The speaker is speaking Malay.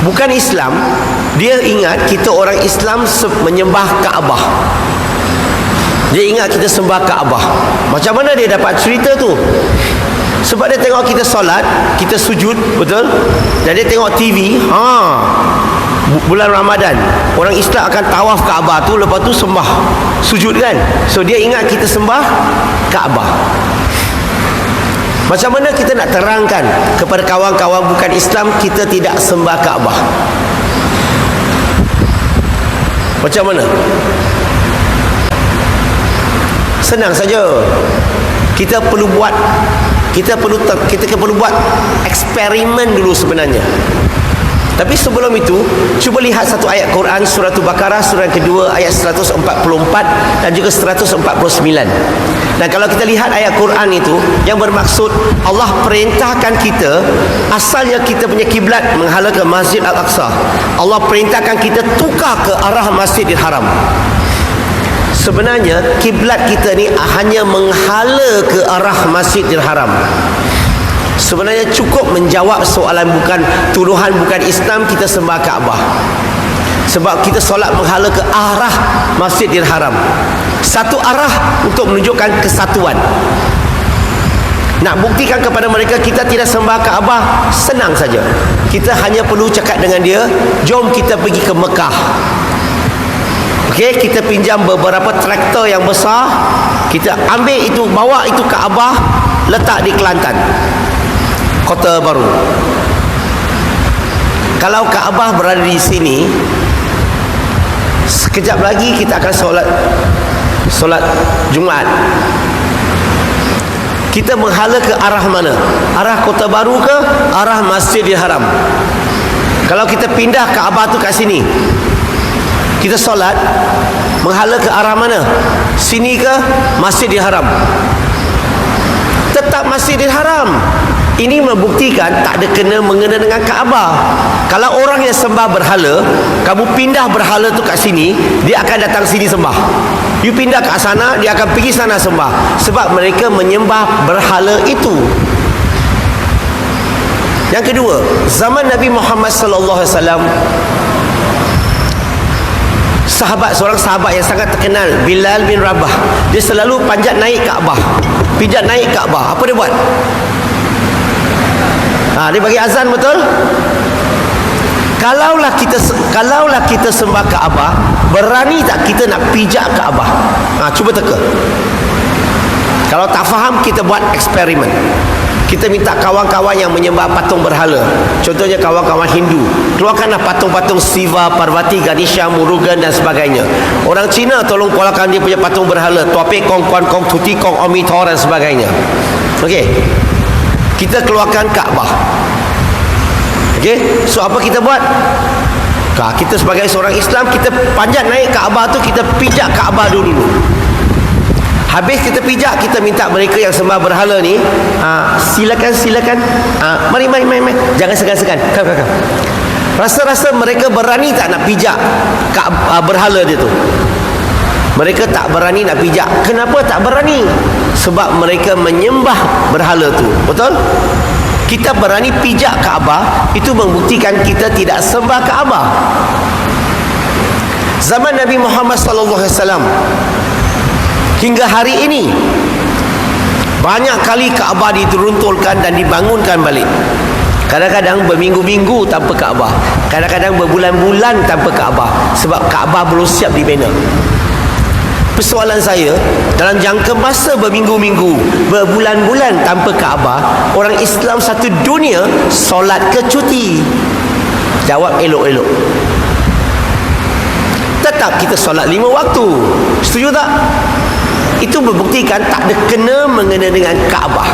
bukan Islam, dia ingat kita orang Islam menyembah Kaabah. Dia ingat kita sembah Kaabah. Macam mana dia dapat cerita tu? Sebab dia tengok kita solat, kita sujud, betul? Dan dia tengok TV. Bulan Ramadan, orang Islam akan tawaf Kaabah tu, lepas tu sembah, sujud kan. So dia ingat kita sembah Kaabah. Macam mana kita nak terangkan kepada kawan-kawan bukan Islam kita tidak sembah Kaabah? Macam mana? Senang saja. Kita perlu buat eksperimen dulu sebenarnya. Tapi sebelum itu, cuba lihat satu ayat Quran, surah Al-Baqarah, surah yang kedua, ayat 144 dan juga 149. Dan kalau kita lihat ayat Quran itu, yang bermaksud Allah perintahkan kita, asalnya kita punya kiblat menghala ke Masjid Al-Aqsa. Allah perintahkan kita tukar ke arah Masjidil Haram. Sebenarnya kiblat kita ni hanya menghala ke arah Masjidil Haram. Sebenarnya cukup menjawab soalan tuduhan bukan Islam kita sembah Kaabah. Sebab kita solat menghala ke arah Masjidil Haram. Satu arah untuk menunjukkan kesatuan. Nak buktikan kepada mereka kita tidak sembah Kaabah, senang saja. Kita hanya perlu cakap dengan dia, jom kita pergi ke Mekah. Okey, kita pinjam beberapa traktor yang besar, kita ambil itu, bawa itu Kaabah, letak di Kelantan, Kota Baru. Kalau Kaabah berada di sini, sekejap lagi kita akan solat Jumaat. Kita menghala ke arah mana? Arah Kota Baru ke arah Masjidil Haram? Kalau kita pindah Kaabah tu kat sini, kita solat menghala ke arah mana? Sini ke Masjidil Haram? Tetap Masjidil Haram. Ini membuktikan tak ada mengena dengan Kaabah. Kalau orang yang sembah berhala, kamu pindah berhala tu kat sini, dia akan datang sini sembah. You pindah kat sana, dia akan pergi sana sembah. Sebab mereka menyembah berhala itu. Yang kedua, zaman Nabi Muhammad sallallahu alaihi wasallam, seorang sahabat yang sangat terkenal, Bilal bin Rabah, dia selalu panjat naik Kaabah. Pijat naik Kaabah. Apa dia buat? Dia bagi azan, betul? Kalaulah kita sembah Kaabah, berani tak kita nak pijak Kaabah? Cuba teka. Kalau tak faham, kita buat eksperimen. Kita minta kawan-kawan yang menyembah patung berhala, contohnya kawan-kawan Hindu, keluarkanlah patung-patung Siva, Parvati, Ganesha, Murugan dan sebagainya. Orang Cina tolong keluarkan dia punya patung berhala, Tuapek Kong, Kuan Kong, Tuti Kong, Omi Thor dan sebagainya. Okey, kita keluarkan Kaabah. Okey, so apa kita buat? Kita sebagai seorang Islam, kita panjat naik Kaabah tu, kita pijak Kaabah dulu. Habis kita pijak, kita minta mereka yang sembah berhala ni, silakan, mari, jangan segan-segan, come. Rasa-rasa mereka berani tak nak pijak berhala dia tu? Mereka tak berani nak pijak. Kenapa tak berani? Sebab mereka menyembah berhala tu, betul? Kita berani pijak Kaabah, itu membuktikan kita tidak sembah Kaabah. Zaman Nabi Muhammad sallallahu alaihi wasallam hingga hari ini, banyak kali Kaabah dituruntulkan dan dibangunkan balik. Kadang-kadang berminggu-minggu tanpa Kaabah, kadang-kadang berbulan-bulan tanpa Kaabah, sebab Kaabah belum siap dibina. Persoalan saya, dalam jangka masa berminggu-minggu, berbulan-bulan tanpa Kaabah, orang Islam satu dunia solat ke cuti? Jawab elok-elok. Tetap kita solat 5 waktu. Setuju tak? Itu membuktikan tak ada mengena dengan Kaabah.